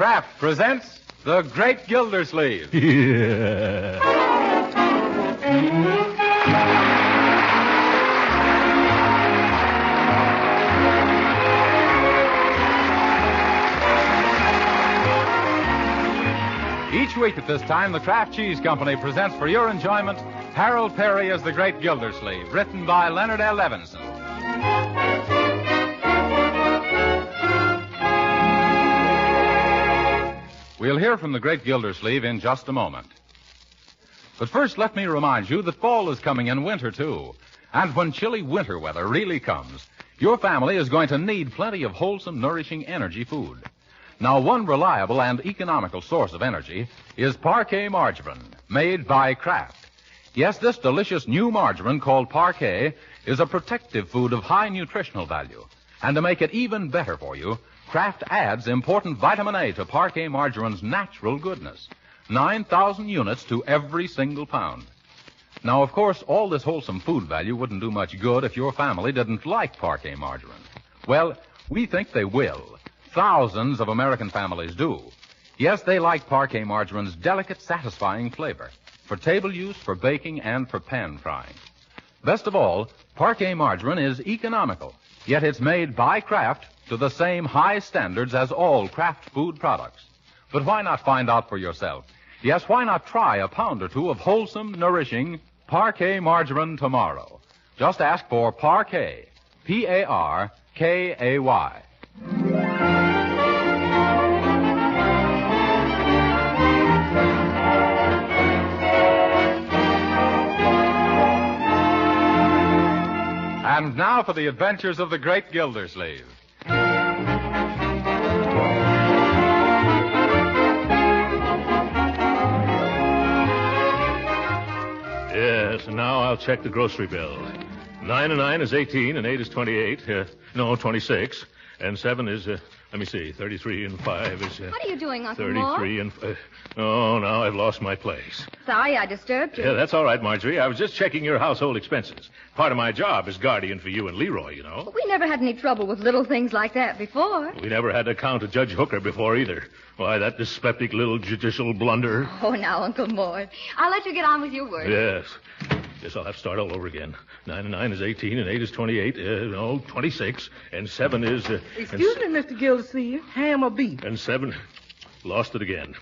Kraft presents The Great Gildersleeve. Each week at this time, the Kraft Cheese Company presents for your enjoyment Harold Perry as the Great Gildersleeve, written by Leonard L. Levinson. We'll hear from the Great Gildersleeve in just a moment. But first, let me remind you that fall is coming and winter, too. And when chilly winter weather really comes, your family is going to need plenty of wholesome, nourishing energy food. Now, one reliable and economical source of energy is Parquet margarine, made by Kraft. Yes, this delicious new margarine called Parquet is a protective food of high nutritional value. And to make it even better for you, Kraft adds important vitamin A to Parquet margarine's natural goodness. 9,000 units to every single pound. Now, of course, all this wholesome food value wouldn't do much good if your family didn't like Parquet margarine. Well, we think they will. Thousands of American families do. Yes, they like Parquet margarine's delicate, satisfying flavor for table use, for baking, and for pan frying. Best of all, Parquet margarine is economical, yet it's made by Kraft to the same high standards as all Kraft food products. But why not find out for yourself? Yes, why not try a pound or two of wholesome, nourishing Parquet margarine tomorrow? Just ask for Parquet, P-A-R-K-A-Y. And now for the adventures of the Great Gildersleeve. Yes, and now I'll check the grocery bill. 9 and 9 is 18, and 8 is 28. 26. And 7 is, 33 and 5 is... What are you doing, Uncle 33 and... now I've lost my place. Sorry I disturbed you. Yeah, that's all right, Marjorie. I was just checking your household expenses. Part of my job is guardian for you and Leroy, you know. But we never had any trouble with little things like that before. We never had to count a Judge Hooker before either. Why, that dyspeptic little judicial blunder. Oh, now, Uncle Mort. I'll let you get on with your work. Yes. Guess I'll have to start all over again. 9 and 9 is 18, and 8 is 28. 26. And 7 is... Excuse me, Mr. Gildersleeve. Ham or beef? And 7... Lost it again.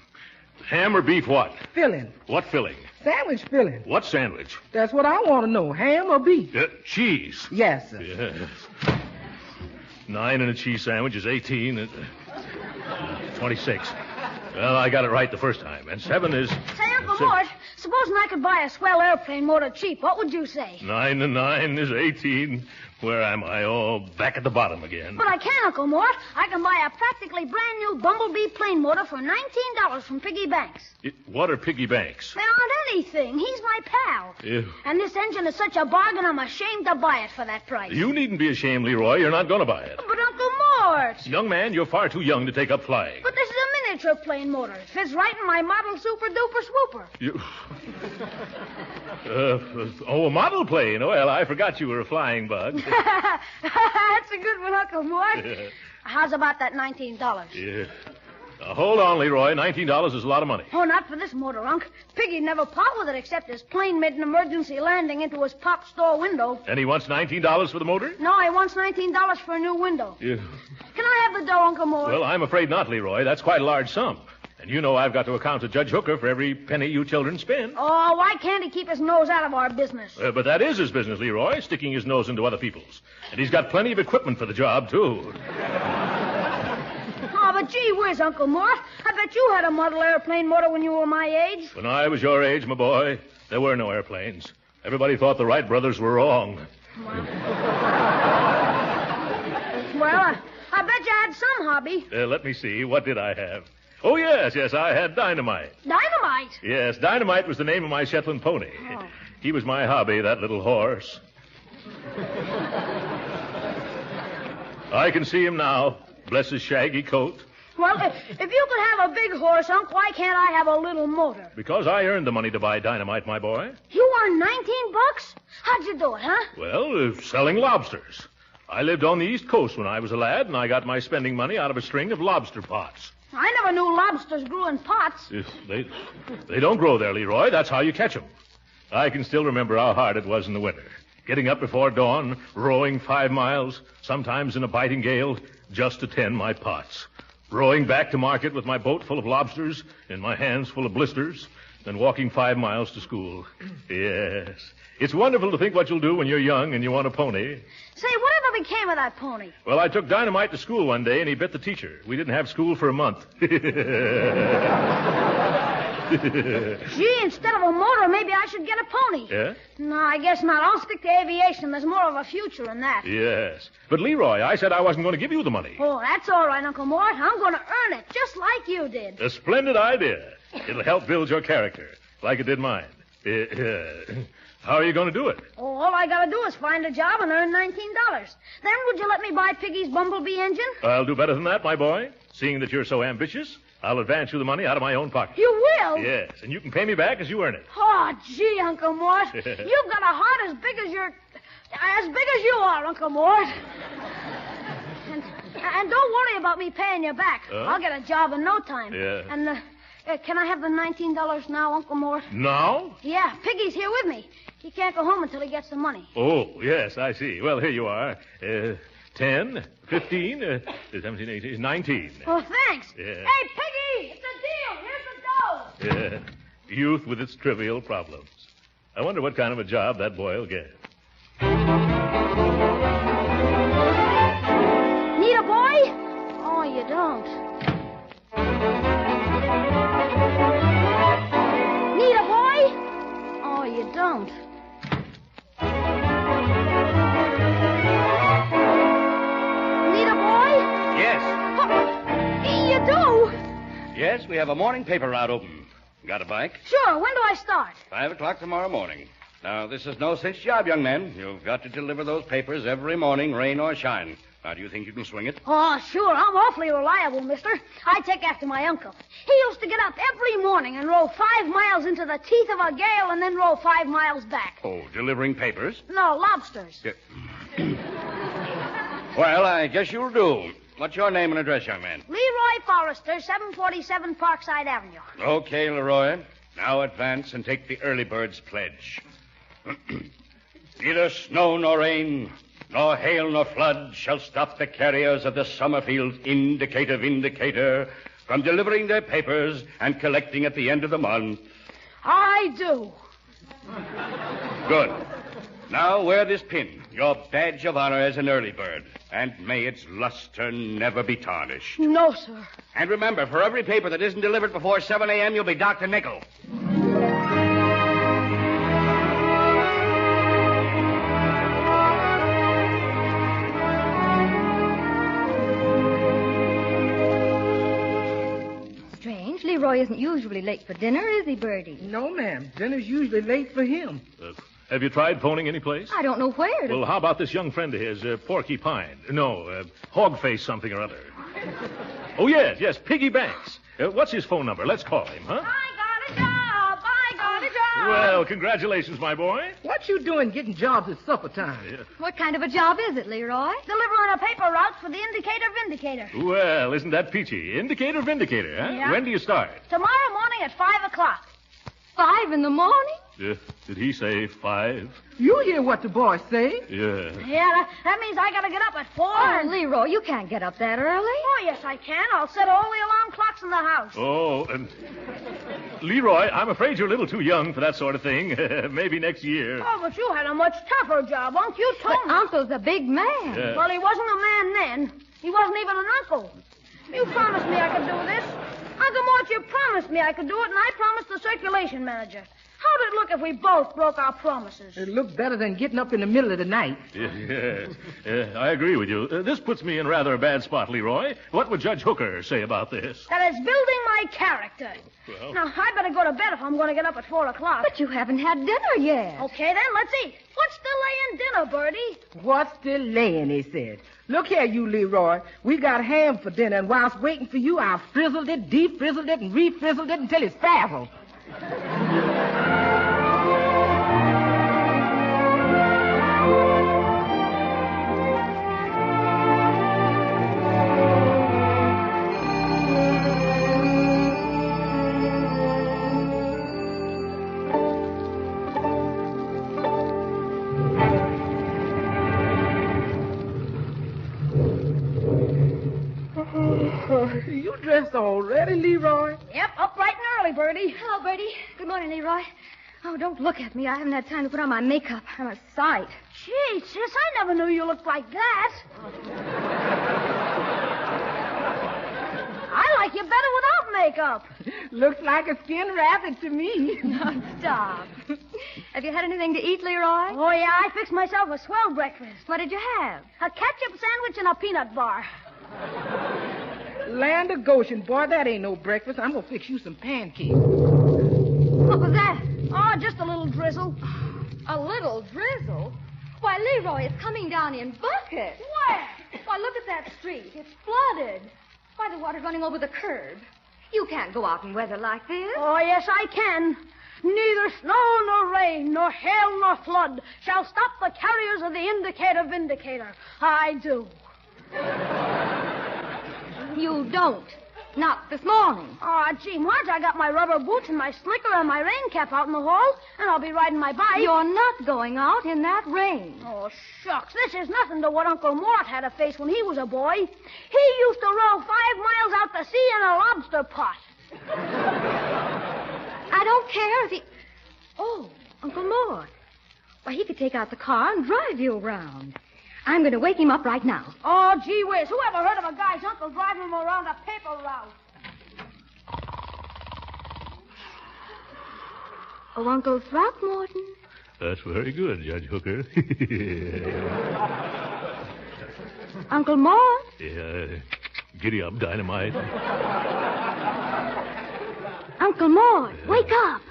Ham or beef what? Filling. What filling? Sandwich filling. What sandwich? That's what I want to know. Ham or beef? Cheese. Yes, sir. Yes. 9 and a cheese sandwich is 18 and... 26. Well, I got it right the first time. And 7 is... Say, Uncle Mort, supposing I could buy a swell airplane motor cheap, what would you say? 9 and 9 is 18. Where am I? Oh, back at the bottom again. But I can, Uncle Mort. I can buy a practically brand new Bumblebee plane motor for $19 from Piggy Banks. What are Piggy Banks? They aren't anything. He's my pal. Ew. And this engine is such a bargain, I'm ashamed to buy it for that price. You needn't be ashamed, Leroy. You're not going to buy it. But, Uncle Mort... Young man, you're far too young to take up flying. But this is a miniature plane motor. It fits right in my model super-duper swooper. You... a model plane. Well, I forgot you were a flying bug. That's a good one, Uncle Mort. Yeah. How's about that $19? Yeah. Hold on, Leroy. $19 is a lot of money. Oh, not for this motor, Unc. Piggy'd never part with it except his plane made an emergency landing into his pop store window. And he wants $19 for the motor? No, he wants $19 for a new window. Yeah. Can I have the dough, Uncle Mort? Well, I'm afraid not, Leroy. That's quite a large sum. And you know I've got to account to Judge Hooker for every penny you children spend. Oh, why can't he keep his nose out of our business? But that is his business, Leroy, sticking his nose into other people's. And he's got plenty of equipment for the job, too. Oh, but gee whiz, Uncle Mort. I bet you had a model airplane motor when you were my age. When I was your age, my boy, there were no airplanes. Everybody thought the Wright brothers were wrong. Well, I bet you had some hobby. Let me see. What did I have? Oh, yes, I had dynamite. Dynamite? Yes, Dynamite was the name of my Shetland pony. Oh. He was my hobby, that little horse. I can see him now. Bless his shaggy coat. Well, if you could have a big horse, Unc, why can't I have a little motor? Because I earned the money to buy Dynamite, my boy. You earned $19? How'd you do it, huh? Well, selling lobsters. I lived on the East Coast when I was a lad, and I got my spending money out of a string of lobster pots. Oh, I never knew lobsters grew in pots. They don't grow there, Leroy. That's how you catch them. I can still remember how hard it was in the winter. Getting up before dawn, rowing 5 miles, sometimes in a biting gale, just to tend my pots. Rowing back to market with my boat full of lobsters and my hands full of blisters, then walking 5 miles to school. Yes. It's wonderful to think what you'll do when you're young and you want a pony. Say, whatever became of that pony? Well, I took Dynamite to school one day and he bit the teacher. We didn't have school for a month. Gee, instead of a motor, maybe I should get a pony. Yeah? No, I guess not. I'll stick to aviation. There's more of a future in that. Yes. But, Leroy, I said I wasn't going to give you the money. Oh, that's all right, Uncle Mort. I'm going to earn it, just like you did. A splendid idea. It'll help build your character, like it did mine. How are you going to do it? Oh, all I got to do is find a job and earn $19. Then would you let me buy Piggy's Bumblebee engine? I'll do better than that, my boy. Seeing that you're so ambitious, I'll advance you the money out of my own pocket. You will? Yes, and you can pay me back as you earn it. Oh, gee, Uncle Mort. You've got a heart as big as you are, Uncle Mort. And don't worry about me paying you back. I'll get a job in no time. Yeah. And can I have the $19 now, Uncle Mort? Now? Yeah, Piggy's here with me. He can't go home until he gets the money. Oh, yes, I see. Well, here you are. 10, 15, 17, 18, 19. Oh, thanks. Yeah. Hey, Piggy, it's a deal. Here's the dough. Youth with its trivial problems. I wonder what kind of a job that boy will get. Need a boy? Oh, you don't. Need a boy? Oh, you don't. Yes, we have a morning paper route open. Got a bike? Sure. When do I start? 5 o'clock tomorrow morning. Now, this is no cinch job, young man. You've got to deliver those papers every morning, rain or shine. Now, do you think you can swing it? Oh, sure. I'm awfully reliable, mister. I take after my uncle. He used to get up every morning and row 5 miles into the teeth of a gale and then row 5 miles back. Oh, delivering papers? No, lobsters. Yeah. Well, I guess you'll do. What's your name and address, young man? Leroy Forrester, 747 Parkside Avenue. Okay, Leroy. Now advance and take the early bird's pledge. Neither snow nor rain, nor hail nor flood shall stop the carriers of the Summerfield Indicator from delivering their papers and collecting at the end of the month. I do. Good. Now wear this pin, your badge of honor as an early bird, and may its luster never be tarnished. No, sir. And remember, for every paper that isn't delivered before 7 a.m., you'll be Dr. Nickel. Strange. Leroy isn't usually late for dinner, is he, Bertie? No, ma'am. Dinner's usually late for him. Have you tried phoning any place? I don't know where. Well, how about this young friend of his, Porky Pine? No, Hogface something or other. Oh, yes, Piggy Banks. What's his phone number? Let's call him, huh? I got a job. Well, congratulations, my boy. What you doing getting jobs at supper time? Yeah. What kind of a job is it, Leroy? Delivering a paper route for the Vindicator. Well, isn't that peachy? Indicator, Vindicator, huh? Yeah. When do you start? Tomorrow morning at 5 o'clock. 5 in the morning? Did he say 5? You hear what the boy say? Yeah. Yeah, that means I gotta get up at 4. Oh, Leroy, you can't get up that early. Oh, yes, I can. I'll set all the alarm clocks in the house. Oh, and Leroy, I'm afraid you're a little too young for that sort of thing. Maybe next year. Oh, but you had a much tougher job, Unc. You told But me. Uncle's a big man. Yeah. Well, he wasn't a man then. He wasn't even an uncle. You promised me I could do this. Uncle Mort, you promised me I could do it, and I promised the circulation manager. How'd it look if we both broke our promises? It looked better than getting up in the middle of the night. Yes, I agree with you. This puts me in rather a bad spot, Leroy. What would Judge Hooker say about this? That it's building my character. Well. Now, I better go to bed if I'm going to get up at 4 o'clock. But you haven't had dinner yet. Okay, then, let's eat. What's delaying dinner, Bertie? What's delaying, he said. Look here, you, Leroy. We got ham for dinner, and whilst waiting for you, I frizzled it, defrizzled it, and refrizzled it until it's frazzled. You dressed already, Leroy? Yep, up bright and early, Bertie. Hello, Bertie. Good morning, Leroy. Oh, don't look at me. I haven't had time to put on my makeup. I'm a sight. Gee, sis, I never knew you looked like that. I like you better without makeup. Looks like a skinned rabbit to me. Stop. Have you had anything to eat, Leroy? Oh, yeah, I fixed myself a swell breakfast. What did you have? A ketchup sandwich and a peanut bar. Land of Goshen, boy, that ain't no breakfast. I'm going to fix you some pancakes. What was that? Oh, just a little drizzle. A little drizzle? Why, Leroy, it's coming down in buckets. Where? Why, look at that street. It's flooded. Why, the water's running over the curb. You can't go out in weather like this. Oh, yes, I can. Neither snow nor rain, nor hail nor flood shall stop the carriers of the indicator vindicator. I do. You don't. Not this morning. Oh, gee, Marge, I got my rubber boots and my slicker and my rain cap out in the hall, and I'll be riding my bike. You're not going out in that rain. Oh, shucks. This is nothing to what Uncle Mort had to face when he was a boy. He used to row 5 miles out to sea in a lobster pot. I don't care if he... Oh, Uncle Mort. Why, he could take out the car and drive you around. I'm going to wake him up right now. Oh, gee whiz. Who ever heard of a guy's uncle driving him around a paper route? Oh, Uncle Throckmorton. That's very good, Judge Hooker. Uncle Mort. Yeah, giddy up, Dynamite. Uncle Mort, wake up.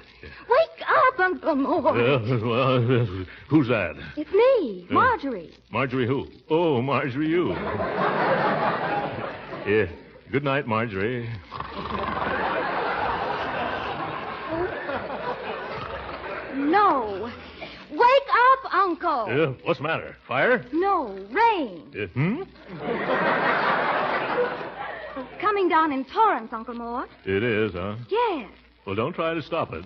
Wake up, Uncle Mort. Well, who's that? It's me, Marjorie. Marjorie who? Oh, Marjorie you. Yeah. Good night, Marjorie. No. Wake up, Uncle. What's the matter? Fire? No, rain. It's coming down in torrents, Uncle Mort. It is, huh? Yes. Well, don't try to stop it.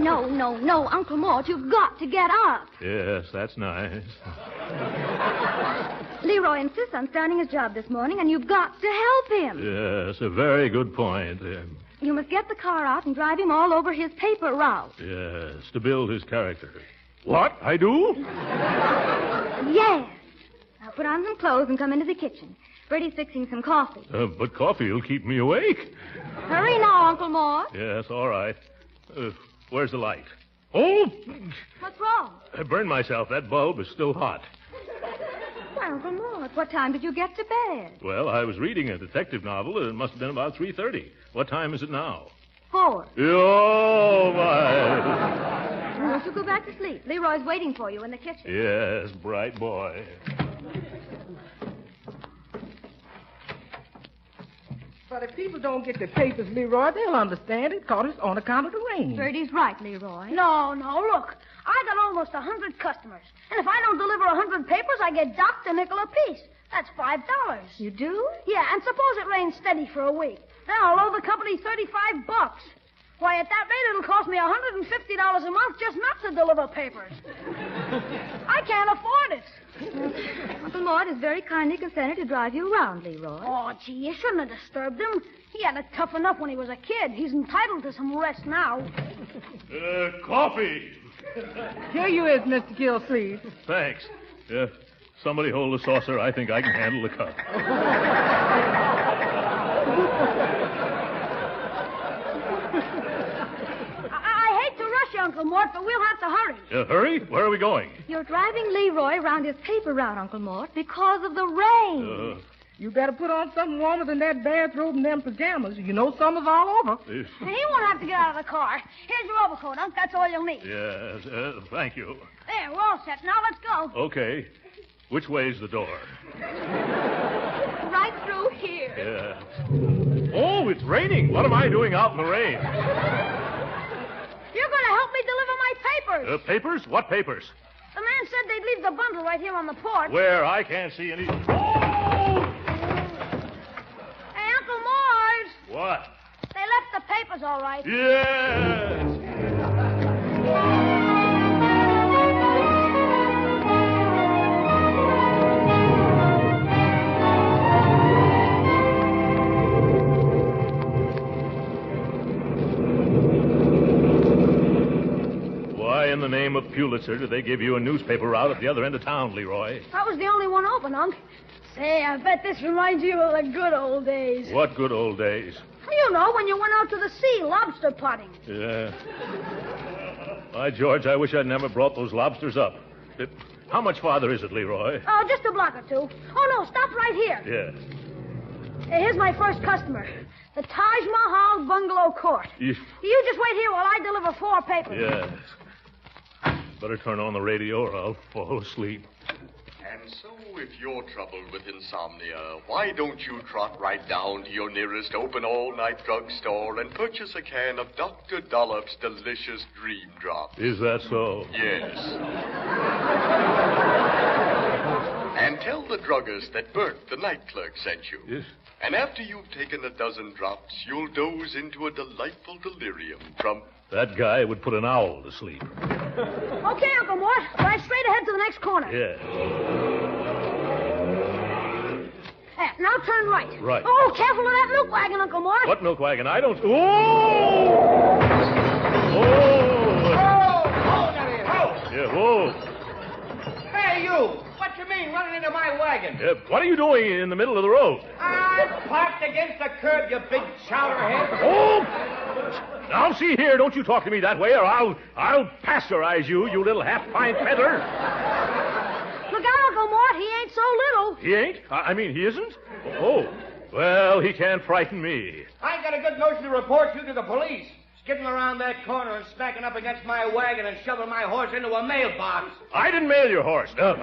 No, Uncle Mort, you've got to get up. Yes, that's nice. Leroy insists on starting his job this morning, and you've got to help him. Yes, a very good point. You must get the car out and drive him all over his paper route. Yes, to build his character. What? I do? Yes. Now put on some clothes and come into the kitchen. Bertie's fixing some coffee. But coffee will keep me awake. Hurry now, Uncle Mort. Yes, all right. Where's the light? Oh! What's wrong? I burned myself. That bulb is still hot. Why, Uncle Mort, what time did you get to bed? Well, I was reading a detective novel. It must have been about 3:30. What time is it now? 4. Oh, my. Won't you go back to sleep? Leroy's waiting for you in the kitchen. Yes, bright boy. But if people don't get their papers, Leroy, they'll understand it, because it's on account of the rain. Bertie's right, Leroy. No, look. I got almost 100 customers. And if I don't deliver 100 papers, I get docked a nickel apiece. That's $5. You do? Yeah, and suppose it rains steady for a week. Then I'll owe the company $35. Why, at that rate, it'll cost me $150 a month just not to deliver papers. I can't afford it. Uncle Mort has very kindly consented to drive you around, Leroy. Oh, gee, you shouldn't have disturbed him. He had it tough enough when he was a kid. He's entitled to some rest now. Coffee. Here you is, Mr. Gildersleeve. Thanks. Somebody hold the saucer. I think I can handle the cup. I hate to rush you, Uncle Mort, but we'll have to hurry. Hurry? Where are we going? You're driving Leroy around his paper route, Uncle Mort, because of the rain. You better put on something warmer than that bathrobe and them pajamas. You know summer's all over. And he won't have to get out of the car. Here's your overcoat, Unc. That's all you'll need. Yes, thank you. There, we're all set. Now let's go. Okay. Which way's the door? Right through here. Yes. Oh, it's raining. What am I doing out in the rain? You're going to help me deliver my papers. Papers? What papers? The man said they'd leave the bundle right here on the porch. Where? I can't see any. Oh! Hey, Uncle Mort. What? They left the papers all right. Yes! Pulitzer did they give you a newspaper route at the other end of town, Leroy? That was the only one open, Unc. Say, I bet this reminds you of the good old days. What good old days? You know, when you went out to the sea lobster potting. Yeah. Why, George, I wish I'd never brought those lobsters up. How much farther is it, Leroy? Oh, just a block or two. Oh, no, stop right here. Yeah. Hey, here's my first customer. The Taj Mahal Bungalow Court. You just wait here while I deliver 4 papers. Yes. Better turn on the radio or I'll fall asleep. And so, if you're troubled with insomnia, why don't you trot right down to your nearest open all-night drugstore and purchase a can of Dr. Dollop's delicious Dream Drops? Is that so? Yes. And tell the druggist that Bert, the night clerk, sent you. Yes. And after you've taken a dozen drops, you'll doze into a delightful delirium from... That guy would put an owl to sleep. Okay, Uncle Mort. Drive straight ahead to the next corner. Yeah. Now turn right. Right. Oh, careful of that milk wagon, Uncle Mort. What milk wagon? I don't... Oh! Yeah, whoa. Hey, you! What you mean, running into my wagon? What are you doing in the middle of the road? I'm parked against the curb, you big chowderhead. Oh! Now, see here, don't you talk to me that way, or I'll pasteurize you, you little half-pint feather. Look out, Uncle Mort. He ain't so little. He ain't? I mean, he isn't? Oh, well, he can't frighten me. I got a good notion to report you to the police. Skidding around that corner and smacking up against my wagon and shoving my horse into a mailbox. I didn't mail your horse. Huh?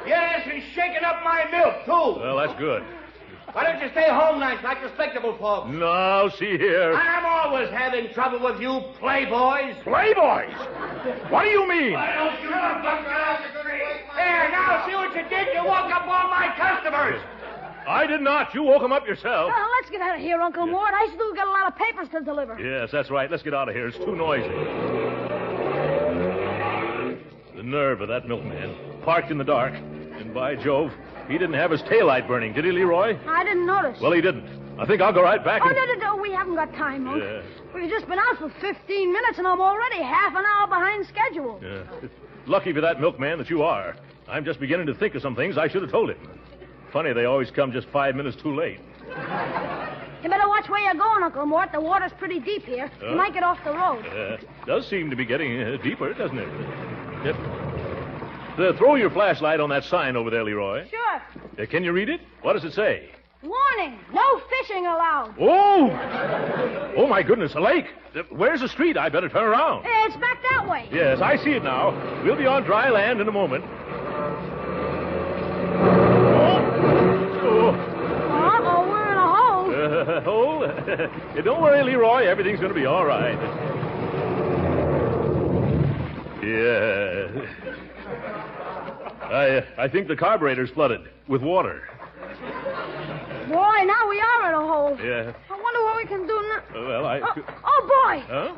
Yes, and shaking up my milk, too. Well, that's good. Why don't you stay home nights like respectable folks? No, see here. I'm always having trouble with you playboys. Playboys? What do you mean? Why don't you buck out the street? There, now, see what you did? You woke up all my customers. I did not. You woke him up yourself. Let's get out of here, Uncle Mort. I still got a lot of papers to deliver. Yes, that's right. Let's get out of here. It's too noisy. The nerve of that milkman. Parked in the dark. And by Jove, he didn't have his taillight burning, did he, Leroy? I didn't notice. Well, he didn't. I think I'll go right back Oh, and... no, we haven't got time, Unc. Yeah. We've just been out for 15 minutes, and I'm already half an hour behind schedule. Yeah. Lucky for that milkman that you are. I'm just beginning to think of some things I should have told him. Funny, they always come just 5 minutes too late. You better watch where you're going, Uncle Mort. The water's pretty deep here. You might get off the road. Does seem to be getting deeper, doesn't it? Yep. Throw your flashlight on that sign over there, Leroy. Sure. Can you read it? What does it say? Warning, no fishing allowed. Oh! Oh, my goodness, a lake. Where's the street? I better turn around. It's back that way. Yes, I see it now. We'll be on dry land in a moment. Uh-oh, we're in a hole. Hole? Don't worry, Leroy. Everything's going to be all right. Yeah. I think the carburetor's flooded with water. Boy, now we are in a hole. Yeah. I wonder what we can do now. Well, Oh, boy. Huh?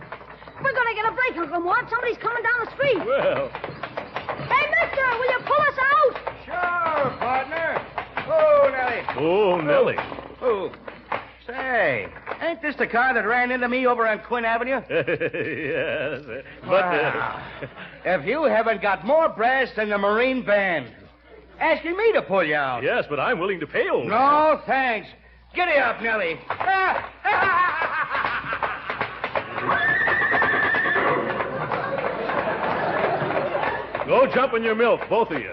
We're going to get a break, Uncle Mort. Somebody's coming down the street. Well... Hey, mister, will you pull us out? Sure, partner. Oh, Nellie. Oh, Nellie. Oh. Say, ain't this the car that ran into me over on Quinn Avenue? Yes. But... Wow. If you haven't got more brass than the Marine Band. Asking me to pull you out. Yes, but I'm willing to pay, old man. No, thanks. Giddy up, Nellie. Go jump in your milk, both of you.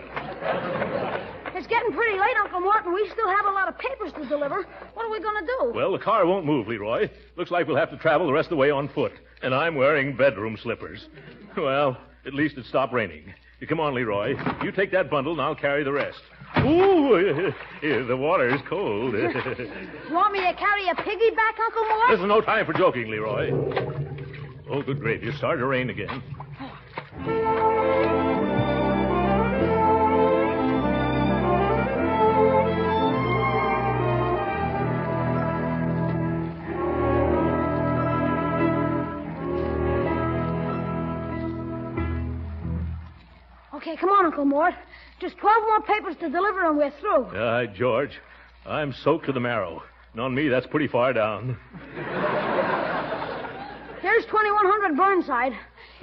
It's getting pretty late, Uncle Mort, and we still have a lot of papers to deliver. What are we going to do? Well, the car won't move, Leroy. Looks like we'll have to travel the rest of the way on foot. And I'm wearing bedroom slippers. Well, at least it stopped raining. Come on, Leroy. You take that bundle, and I'll carry the rest. Ooh, the water is cold. You want me to carry a piggyback, Uncle Mort? This is no time for joking, Leroy. Oh, good gravy. It's started to rain again. Okay, come on, Uncle Mort. Just 12 more papers to deliver and we're through. George, I'm soaked to the marrow. And on me, that's pretty far down. Here's 2100 Burnside.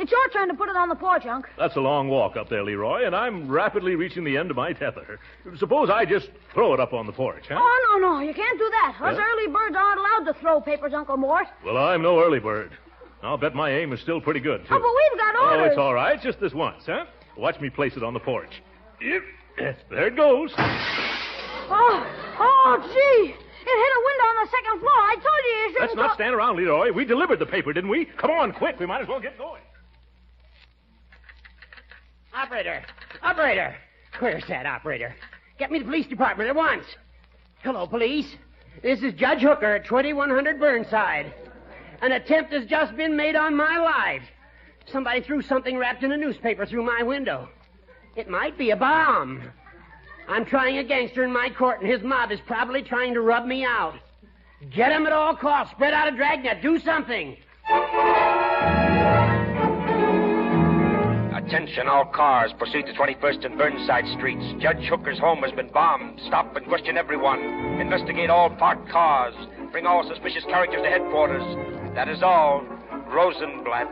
It's your turn to put it on the porch, Unc. That's a long walk up there, Leroy, and I'm rapidly reaching the end of my tether. Suppose I just throw it up on the porch, huh? Oh, no, you can't do that. Us early birds aren't allowed to throw papers, Uncle Mort. Well, I'm no early bird. I'll bet my aim is still pretty good, too. Oh, but we've got orders. Oh, it's all right. Just this once, huh? Watch me place it on the porch. Yep. There it goes. Oh, gee. It hit a window on the second floor. I told you shouldn't. Let's not stand around, Leroy. We delivered the paper, didn't we? Come on, quick. We might as well get going. Operator. Where's that operator? Get me the police department at once. Hello, police. This is Judge Hooker at 2100 Burnside. An attempt has just been made on my life. Somebody threw something wrapped in a newspaper through my window. It might be a bomb. I'm trying a gangster in my court, and his mob is probably trying to rub me out. Get him at all costs. Spread out a dragnet. Do something. Attention, all cars. Proceed to 21st and Burnside Streets. Judge Hooker's home has been bombed. Stop and question everyone. Investigate all parked cars. Bring all suspicious characters to headquarters. That is all. Rosenblatt.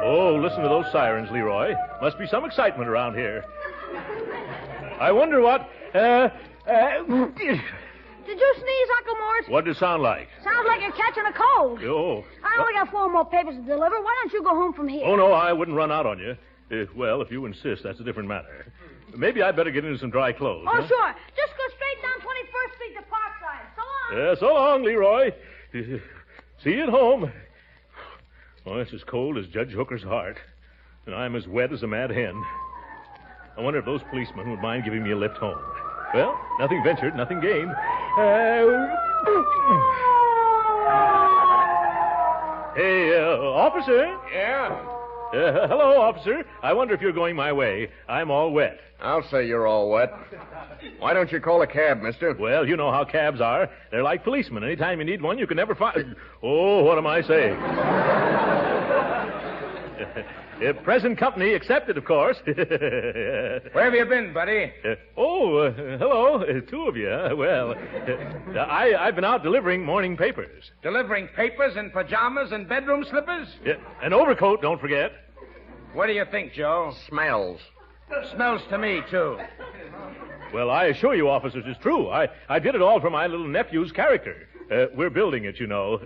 Oh, listen to those sirens, Leroy. Must be some excitement around here. I wonder what... Did you sneeze, Uncle Mort? What did it sound like? Sounds like you're catching a cold. Oh. I only got 4 more papers to deliver. Why don't you go home from here? Oh, no, I wouldn't run out on you. Well, if you insist, that's a different matter. Maybe I'd better get into some dry clothes. Oh, huh? sure. Just go straight down 21st Street to Parkside. So long. So long, Leroy. See you at home. Oh, it's as cold as Judge Hooker's heart, and I'm as wet as a mad hen. I wonder if those policemen would mind giving me a lift home. Well, nothing ventured, nothing gained. Hey, officer. Yeah? Hello, officer. I wonder if you're going my way. I'm all wet. I'll say you're all wet. Why don't you call a cab, mister? Well, you know how cabs are. They're like policemen. Anytime you need one, you can never find... Oh, what am I saying? Present company accepted, of course. Where have you been, buddy? Hello. 2 of you. Well, I've been out delivering morning papers. Delivering papers in pajamas and bedroom slippers? An overcoat, don't forget. What do you think, Joe? Smells. Smells to me, too. Well, I assure you, officers, it's true. I did it all for my little nephew's character. We're building it, you know.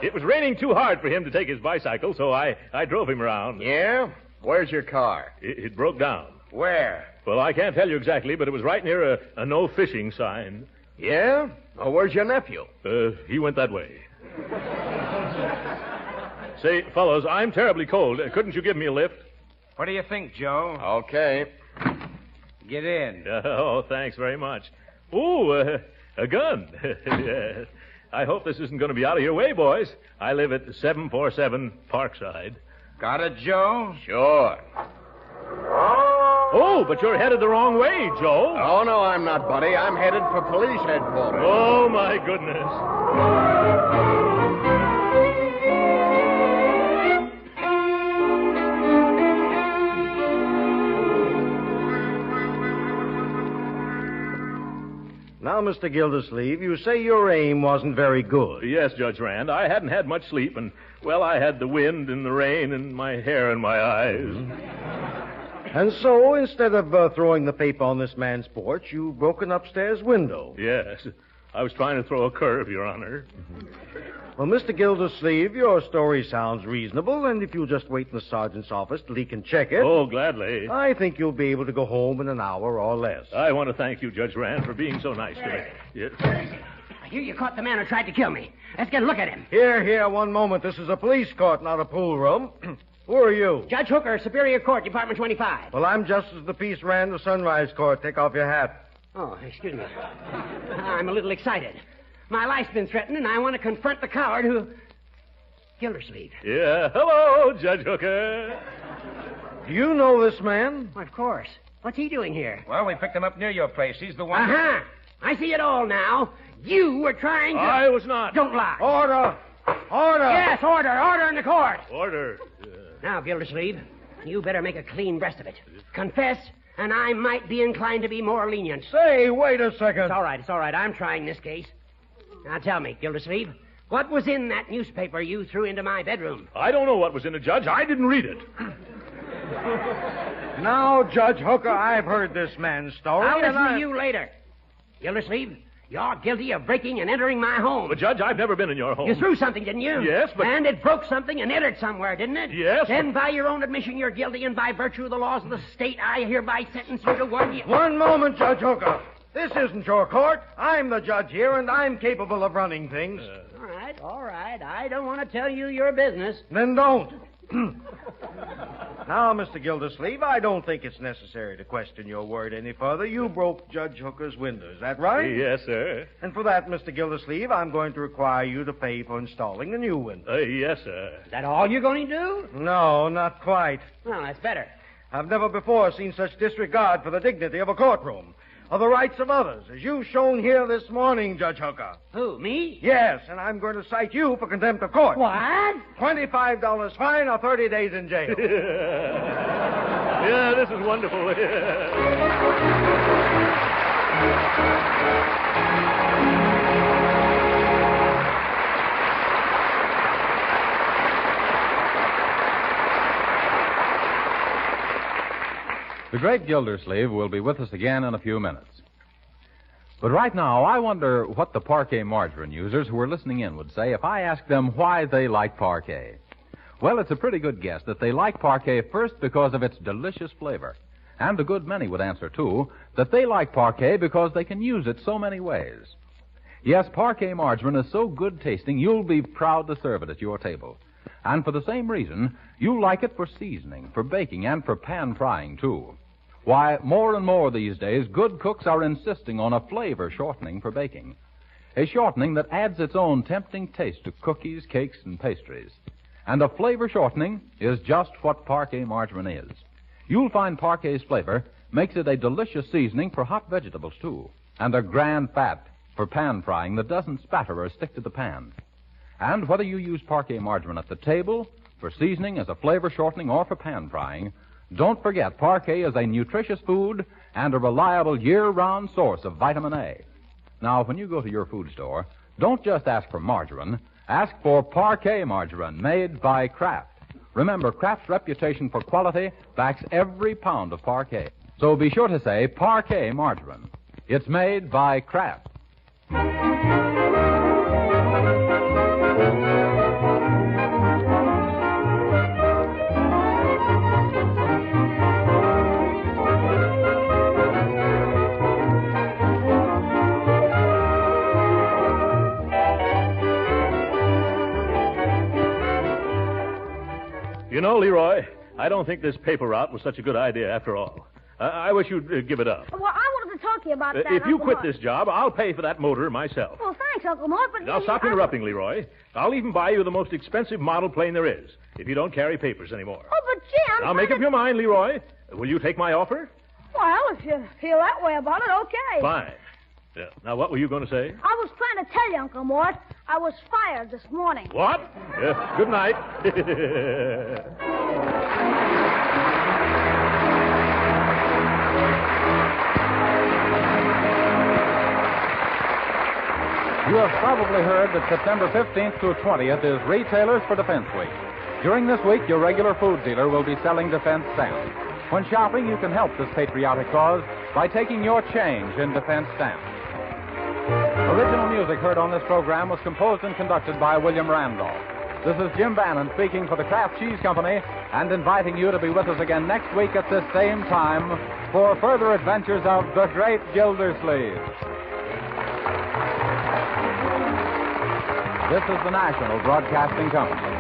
It was raining too hard for him to take his bicycle, so I drove him around. Yeah? Where's your car? It broke down. Where? Well, I can't tell you exactly, but it was right near a no fishing sign. Yeah? Oh, where's your nephew? He went that way. Say, fellows, I'm terribly cold. Couldn't you give me a lift? What do you think, Joe? Okay. Get in. Oh, thanks very much. Ooh, a gun. I hope this isn't going to be out of your way, boys. I live at 747 Parkside. Got it, Joe? Sure. Oh, but you're headed the wrong way, Joe. Oh, no, I'm not, buddy. I'm headed for police headquarters. Oh, my goodness. Now, Mr. Gildersleeve, you say your aim wasn't very good. Yes, Judge Rand. I hadn't had much sleep, and, well, I had the wind and the rain and my hair in my eyes. Mm-hmm. And so, instead of throwing the paper on this man's porch, you broke an upstairs window. Yes. I was trying to throw a curve, Your Honor. Mm-hmm. Well, Mr. Gildersleeve, your story sounds reasonable, and if you'll just wait in the sergeant's office till he can check it... Oh, gladly. I think you'll be able to go home in an hour or less. I want to thank you, Judge Rand, for being so nice to me. Yes. I hear you caught the man who tried to kill me. Let's get a look at him. Here, one moment. This is a police court, not a pool room. Who are you? Judge Hooker, Superior Court, Department 25. Well, I'm Justice of the Peace Rand, the Sunrise Court. Take off your hat. Oh, excuse me. I'm a little excited. My life's been threatened, and I want to confront the coward who... Gildersleeve. Yeah, hello, Judge Hooker. Do you know this man? Well, of course. What's he doing here? Well, we picked him up near your place. He's the one... Uh-huh. I see it all now. You were trying to... I was not. Don't lie. Order! Order! Yes, order. Order in the court. Order. Now, Gildersleeve, you better make a clean breast of it. Confess, and I might be inclined to be more lenient. Say, wait a second. It's all right. I'm trying this case. Now tell me, Gildersleeve, what was in that newspaper you threw into my bedroom? I don't know what was in it, Judge. I didn't read it. Now, Judge Hooker, I've heard this man's story. I'll listen to you later. Gildersleeve, you're guilty of breaking and entering my home. But, Judge, I've never been in your home. You threw something, didn't you? Yes, but... And it broke something and entered somewhere, didn't it? Yes, Then by your own admission, you're guilty, and by virtue of the laws of the state, I hereby sentence you to 1 year. One moment, Judge Hooker. This isn't your court. I'm the judge here, and I'm capable of running things. All right. I don't want to tell you your business. Then don't. Now, Mr. Gildersleeve, I don't think it's necessary to question your word any further. You broke Judge Hooker's window. Is that right? Yes, sir. And for that, Mr. Gildersleeve, I'm going to require you to pay for installing a new window. Yes, sir. Is that all you're going to do? No, not quite. Well, that's better. I've never before seen such disregard for the dignity of a courtroom, of the rights of others, as you've shown here this morning, Judge Hooker. Who, me? Yes, and I'm going to cite you for contempt of court. What? $25 fine or 30 days in jail. Yeah, this is wonderful. The great Gildersleeve will be with us again in a few minutes. But right now, I wonder what the parquet margarine users who are listening in would say if I asked them why they like parquet. Well, it's a pretty good guess that they like parquet first because of its delicious flavor. And a good many would answer, too, that they like parquet because they can use it so many ways. Yes, parquet margarine is so good tasting, you'll be proud to serve it at your table. And for the same reason, you like it for seasoning, for baking, and for pan frying, too. Why, more and more these days, good cooks are insisting on a flavor shortening for baking. A shortening that adds its own tempting taste to cookies, cakes, and pastries. And a flavor shortening is just what parquet margarine is. You'll find parquet's flavor makes it a delicious seasoning for hot vegetables, too, and a grand fat for pan frying that doesn't spatter or stick to the pan. And whether you use parquet margarine at the table, for seasoning, as a flavor shortening, or for pan frying, don't forget parquet is a nutritious food and a reliable year-round source of vitamin A. Now, when you go to your food store, don't just ask for margarine. Ask for parquet margarine made by Kraft. Remember, Kraft's reputation for quality backs every pound of parquet. So be sure to say parquet margarine. It's made by Kraft. You know, Leroy, I don't think this paper route was such a good idea after all. I wish you'd give it up. Well, I wanted to talk to you about that, If you Uncle quit Mort. this job, I'll pay for that motor myself. Well, thanks, Uncle Mort, but... Now, stop interrupting, Leroy. I'll even buy you the most expensive model plane there is, if you don't carry papers anymore. Oh, but, Jim... Now, make up your mind, Leroy. Will you take my offer? Well, if you feel that way about it, okay. Fine. Yeah. Now, what were you going to say? I was trying to tell you, Uncle Mort, I was fired this morning. What? Good night. You have probably heard that September 15th through 20th is Retailers for Defense Week. During this week, your regular food dealer will be selling defense stamps. When shopping, you can help this patriotic cause by taking your change in defense stamps. Original music heard on this program was composed and conducted by William Randolph. This is Jim Bannon speaking for the Kraft Cheese Company and inviting you to be with us again next week at this same time for further adventures of the great Gildersleeve. This is the National Broadcasting Company.